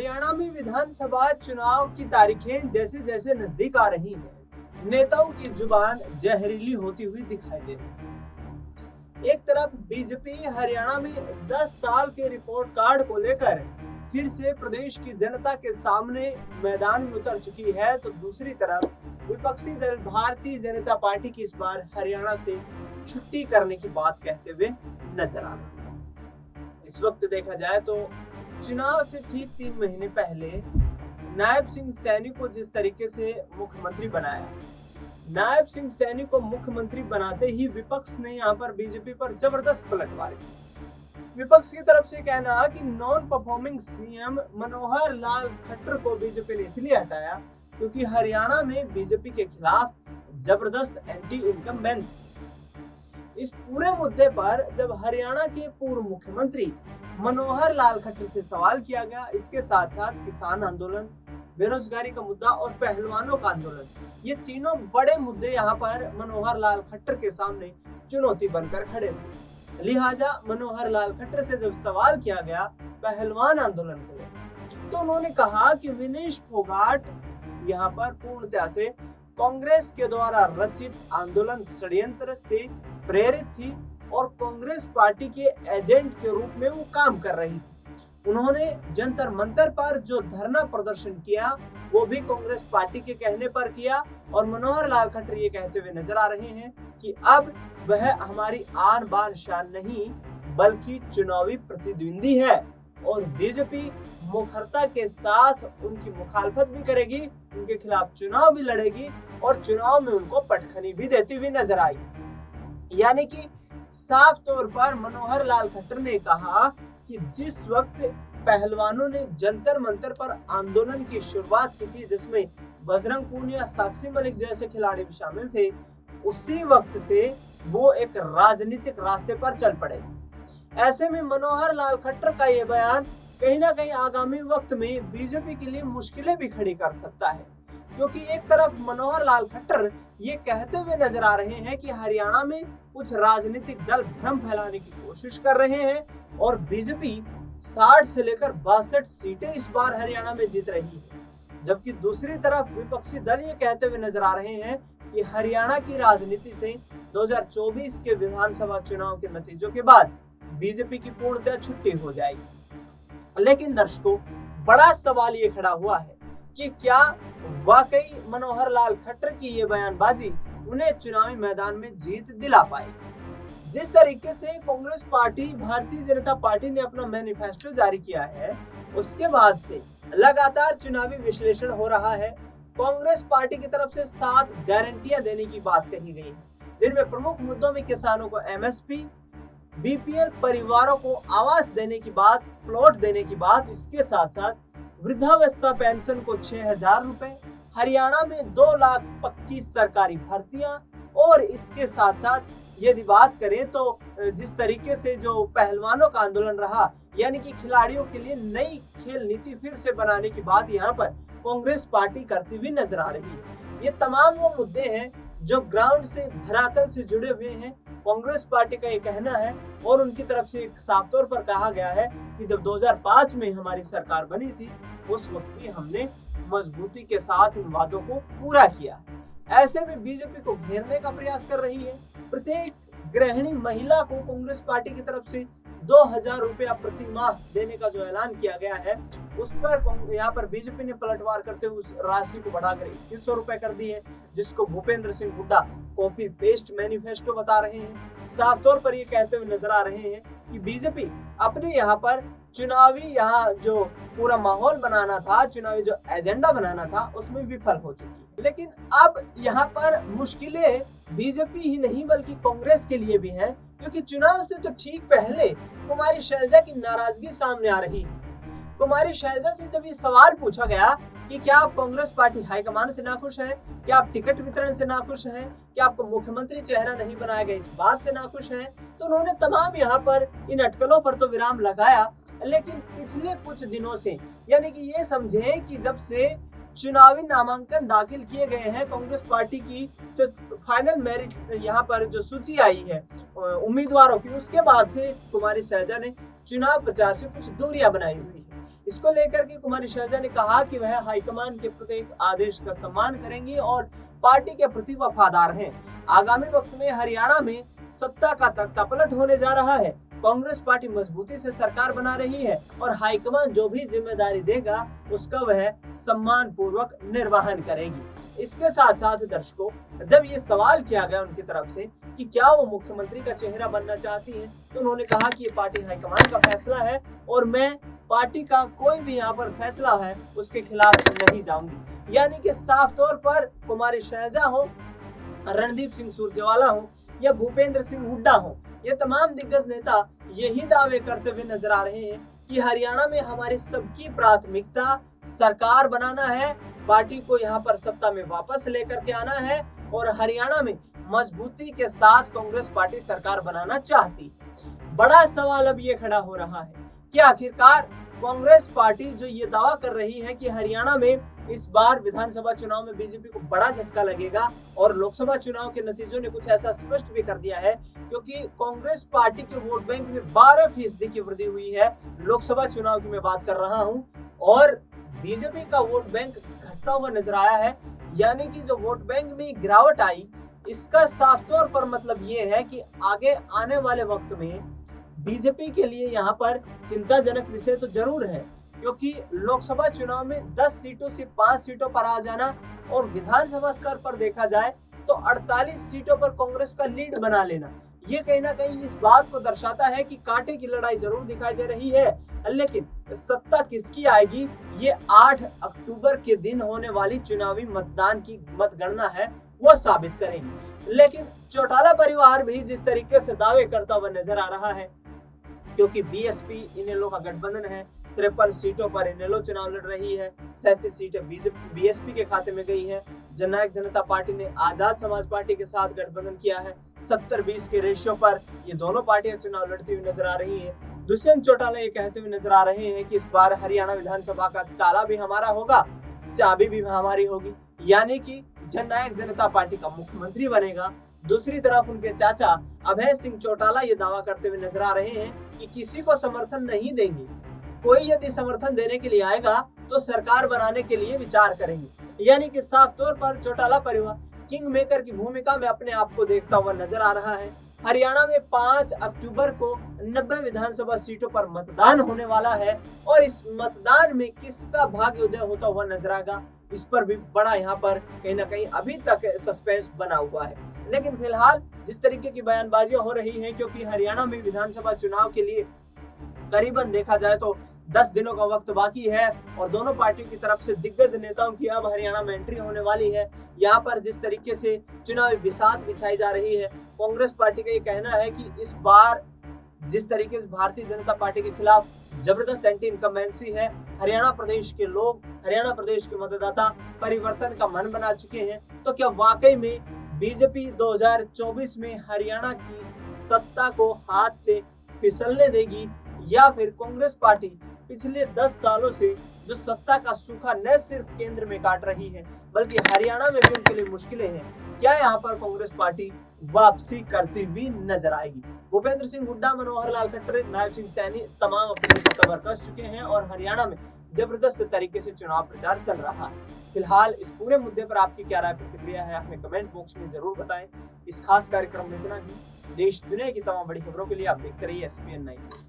हरियाणा में विधानसभा चुनाव की तारीखें जैसे जैसे नजदीक आ रही हैं, नेताओं की जुबान जहरीली होती हुई दिखाई दे रही है। एक तरफ बीजेपी हरियाणा में 10 साल के रिपोर्ट कार्ड को लेकर फिर से प्रदेश की जनता के सामने मैदान में उतर चुकी है, तो दूसरी तरफ विपक्षी दल भारतीय जनता पार्टी की इस बार हरियाणा से छुट्टी करने की बात कहते हुए नजर आ रहा है। इस वक्त देखा जाए तो चुनाव से ठीक 3 महीने पहले नायब सिंह सैनी को जिस तरीके से मुख्यमंत्री बनाया, नायब सिंह सैनी को मुख्यमंत्री बनाते ही विपक्ष ने यहाँ पर बीजेपी पर जबरदस्त पलटवार की। विपक्ष की तरफ से कहना कि non performing CM Manohar Lal Khattar को बीजेपी ने इसलिए हटाया क्योंकि हरियाणा में बीजेपी के खिलाफ जबरदस्त एंटी इनकम्बेंस। इस पूरे मुद्दे पर जब हरियाणा के पूर्व मुख्यमंत्री मनोहर लाल खट्टर से सवाल किया गया, इसके साथ साथ किसान आंदोलन, बेरोजगारी का मुद्दा और पहलवानों का आंदोलन, ये तीनों बड़े मुद्दे यहाँ पर मनोहर लाल खट्टर के सामने चुनौती बनकर खड़े हुए। लिहाजा मनोहर लाल खट्टर से जब सवाल किया गया पहलवान आंदोलन को लेकर, तो उन्होंने कहा कि विनेश फोगाट यहाँ पर पूर्णतः से कांग्रेस के द्वारा रचित आंदोलन षड्यंत्र से प्रेरित थी और कांग्रेस पार्टी के एजेंट के रूप में वो काम कर रही थी। उन्होंने जंतर मंतर पर जो धरना प्रदर्शन किया वो भी कांग्रेस पार्टी के कहने पर किया और मनोहर लाल खट्टर ये कहते हुए नजर आ रहे हैं कि अब वह हमारी आन बान शान नहीं बल्कि चुनावी प्रतिद्वंदी है और बीजेपी मुखरता के साथ उनकी मुखालफत भी करेगी, उनके खिलाफ चुनाव भी लड़ेगी और चुनाव में उनको पटखनी भी देती हुई नजर आई। यानी कि साफ तौर पर मनोहर लाल खट्टर ने कहा कि जिस वक्त पहलवानों ने जंतर मंतर पर आंदोलन की शुरुआत की थी जिसमें बजरंग पूनिया, साक्षी मलिक जैसे खिलाड़ी भी शामिल थे, उसी वक्त से वो एक राजनीतिक रास्ते पर चल पड़े। ऐसे में मनोहर लाल खट्टर का ये बयान कहीं ना कहीं आगामी वक्त में बीजेपी के लिए मुश्किलें भी खड़ी कर सकता है, क्योंकि एक तरफ मनोहर लाल खट्टर ये कहते हुए नजर आ रहे हैं कि हरियाणा में कुछ राजनीतिक दल भ्रम फैलाने की कोशिश कर रहे हैं और बीजेपी 60 से लेकर 62 सीटें इस बार हरियाणा में जीत रही है, जबकि दूसरी तरफ विपक्षी दल ये कहते हुए नजर आ रहे हैं कि हरियाणा की राजनीति से 2024 के विधानसभा चुनाव के नतीजों के बाद बीजेपी की पूर्णतः छुट्टी हो जाएगी। लेकिन दर्शकों, बड़ा सवाल ये खड़ा हुआ है कि क्या वाकई मनोहर लाल खट्टर की ये बयानबाजी उन्हें चुनावी मैदान में जीत दिला पाएगी। जिस तरीके से कांग्रेस पार्टी, भारतीय जनता पार्टी ने अपना मैनिफेस्टो जारी किया है, उसके बाद से लगातार चुनावी विश्लेषण हो रहा है। कांग्रेस पार्टी की तरफ से 7 गारंटियां देने की बात कही गई है, जिनमें प्रमुख मुद्दों में किसानों को एमएसपी, बीपीएल परिवारों को आवास देने की बात, प्लॉट देने की बात, इसके साथ साथ वृद्धावस्था पेंशन को 6,000 रुपए, हरियाणा में 2 लाख पक्की सरकारी भर्तियां और इसके साथ साथ यदि बात करें तो जिस तरीके से जो पहलवानों का आंदोलन रहा, यानी कि खिलाड़ियों के लिए नई खेल नीति फिर से बनाने की बात यहाँ पर कांग्रेस पार्टी करती हुई नजर आ रही है। ये तमाम वो मुद्दे हैं जो ग्राउंड से, धरातल से जुड़े हुए हैं। कांग्रेस पार्टी का ये कहना है और उनकी तरफ से साफ तौर पर कहा गया है कि जब 2005 में हमारी सरकार बनी थी उस वक्त भी हमने मजबूती के साथ इन वादों को पूरा किया। ऐसे में बीजेपी को घेरने का प्रयास कर रही है। प्रत्येक गृहिणी महिला को कांग्रेस पार्टी की तरफ से 2,000 रुपया प्रति माह देने का जो ऐलान किया गया है, उस पर यहाँ पर बीजेपी ने पलटवार करते हुए उस राशि को बढ़ाकर 2100 रुपए कर दी है, जिसको Bhupendra Singh Hooda copy paste manifesto बता रहे हैं। साफ तौर पर ये कहते हुए नजर आ रहे हैं कि बीजेपी अपने यहाँ पर चुनावी जो पूरा माहौल बनाना था, चुनावी जो एजेंडा बनाना था, उसमें विफल हो चुकी है। लेकिन अब यहाँ पर मुश्किलें बीजेपी ही नहीं बल्कि कांग्रेस के लिए भी हैं, क्योंकि चुनाव से तो ठीक पहले कुमारी शैलजा की नाराजगी सामने आ रही है। कुमारी शैलजा से जब ये सवाल पूछा गया कि क्या आप कांग्रेस पार्टी हाईकमान से नाखुश हैं, क्या आप टिकट वितरण से नाखुश हैं, क्या आपको मुख्यमंत्री चेहरा नहीं बनाया गया इस बात से नाखुश हैं, तो उन्होंने तमाम यहाँ पर इन अटकलों पर तो विराम लगाया। लेकिन पिछले कुछ दिनों से, यानी कि ये समझे कि जब से चुनावी नामांकन दाखिल किए गए हैं, कांग्रेस पार्टी की जो फाइनल मेरिट यहाँ पर जो सूची आई है उम्मीदवारों की, उसके बाद से कुमारी शैलजा ने चुनाव प्रचार से कुछ दूरियां बनाई हुई है। इसको लेकर के कुमारी शैलजा ने कहा कि वह हाईकमान के प्रत्येक आदेश का सम्मान करेंगी और पार्टी के प्रति वफादार हैं। आगामी वक्त में हरियाणा में सत्ता का तख्ता पलट होने जा रहा है। कांग्रेस पार्टी मजबूती से सरकार बना रही है और हाईकमान जो भी जिम्मेदारी देगा उसका वह सम्मान पूर्वक निर्वहन करेगी। इसके साथ साथ दर्शकों, जब ये सवाल किया गया उनकी तरफ से कि क्या वो मुख्यमंत्री का चेहरा बनना चाहती हैं, तो उन्होंने कहा कि ये पार्टी हाईकमान का फैसला है और मैं पार्टी का कोई भी यहाँ पर फैसला है उसके खिलाफ नहीं जाऊंगी। यानी कि साफ तौर पर कुमारी शैलजा हो, रणदीप सिंह सुरजेवाला हो या भूपेंद्र सिंह हुड्डा हो, ये तमाम दिग्गज नेता यही दावे करते हुए नजर आ रहे हैं कि हरियाणा में हमारी सबकी प्राथमिकता सरकार बनाना है, पार्टी को यहाँ पर सत्ता में वापस लेकर के आना है और हरियाणा में मजबूती के साथ कांग्रेस पार्टी सरकार बनाना चाहती। बड़ा सवाल अब ये खड़ा हो रहा है कि आखिरकार कांग्रेस पार्टी जो ये दावा कर रही है कि हरियाणा में इस बार विधानसभा चुनाव में बीजेपी को बड़ा झटका लगेगा और लोकसभा चुनाव के नतीजों ने कुछ ऐसा स्पष्ट भी कर दिया है, क्योंकि कांग्रेस पार्टी के वोट बैंक में 12% की वृद्धि हुई है। लोकसभा चुनाव की मैं बात कर रहा हूं और बीजेपी का वोट बैंक घटता हुआ नजर आया है। यानी कि जो वोट बैंक में गिरावट आई, इसका साफ तौर पर मतलब ये है कि आगे आने वाले वक्त में बीजेपी के लिए यहाँ पर चिंताजनक विषय तो जरूर है, क्योंकि लोकसभा चुनाव में 10 सीटों से 5 सीटों पर आ जाना और विधानसभा स्तर पर देखा जाए तो 48 सीटों पर कांग्रेस का लीड बना लेना, ये कहीं ना कहीं इस बात को दर्शाता है कि कांटे की लड़ाई जरूर दिखाई दे रही है, लेकिन सत्ता किसकी आएगी ये 8 अक्टूबर के दिन होने वाली चुनावी मतदान की मतगणना है वो साबित करेगी। लेकिन चौटाला परिवार भी जिस तरीके से दावे करता हुआ नजर आ रहा है, क्योंकि बीएसपी इनेलो का गठबंधन है, 53 सीटों पर इनेलो चुनाव लड़ रही है, 37 सीटें बीएसपी के खाते में गई है। जननायक जनता पार्टी ने आजाद समाज पार्टी के साथ गठबंधन किया है। 70-20 के रेशियो पर ये दोनों पार्टियां चुनाव लड़ती हुई नजर आ रही है। दुष्यंत चौटाला ये कहते हुए नजर आ रहे हैं कि इस बार हरियाणा विधानसभा का ताला भी हमारा होगा, चाबी भी हमारी होगी, यानी कि जननायक जनता पार्टी का मुख्यमंत्री बनेगा। दूसरी तरफ उनके चाचा अभय सिंह चौटाला ये दावा करते हुए नजर आ रहे हैं कि किसी को समर्थन नहीं देंगे, कोई यदि समर्थन देने के लिए आएगा तो सरकार बनाने के लिए विचार करेंगे। यानी कि साफ तौर पर चौटाला परिवार किंग मेकर की भूमिका में अपने आप को देखता हुआ नजर आ रहा है। हरियाणा में 5 अक्टूबर को 90 विधानसभा सीटों पर मतदान होने वाला है और इस मतदान में किसका भाग्य उदय होता हुआ नजर आएगा, इस पर भी बड़ा यहाँ पर कहीं ना कहीं अभी तक सस्पेंस बना हुआ है। लेकिन फिलहाल जिस तरीके की बयानबाजियां हो रही हैं, क्योंकि हरियाणा में विधानसभा चुनाव के लिए करीबन देखा जाए तो 10 दिनों का वक्त बाकी है और दोनों पार्टियों की तरफ से दिग्गज नेताओं की अब हरियाणा में एंट्री होने वाली है। यहाँ पर जिस तरीके से चुनावी बिसात बिछाई जा रही है, कांग्रेस पार्टी का ये कहना है कि इस बार जिस तरीके से भारतीय जनता पार्टी के खिलाफ जबरदस्त एंटी इनकम्बेंसी है, हरियाणा प्रदेश के लोग, हरियाणा प्रदेश के मतदाता परिवर्तन का मन बना चुके हैं, तो क्या वाकई में बीजेपी 2024 में हरियाणा की सत्ता को हाथ से फिसलने देगी, या फिर कांग्रेस पार्टी पिछले 10 सालों से जो सत्ता का सूखा न सिर्फ केंद्र में काट रही है बल्कि हरियाणा में भी उनके लिए मुश्किलें हैं, क्या यहाँ पर कांग्रेस पार्टी वापसी करती हुई नजर आएगी? भूपेंद्र सिंह हुड्डा, मनोहर लाल खट्टर, नायब सिंह सैनी तमाम अपनी कवर कस चुके हैं और हरियाणा में जबरदस्त तरीके से चुनाव प्रचार चल रहा है। फिलहाल इस पूरे मुद्दे पर आपकी क्या राय प्रतिक्रिया है, हमें कमेंट बॉक्स में जरूर बताएं। इस खास कार्यक्रम में इतना ही। देश दुनिया की तमाम बड़ी खबरों के लिए आप देखते रहिए SPN 9।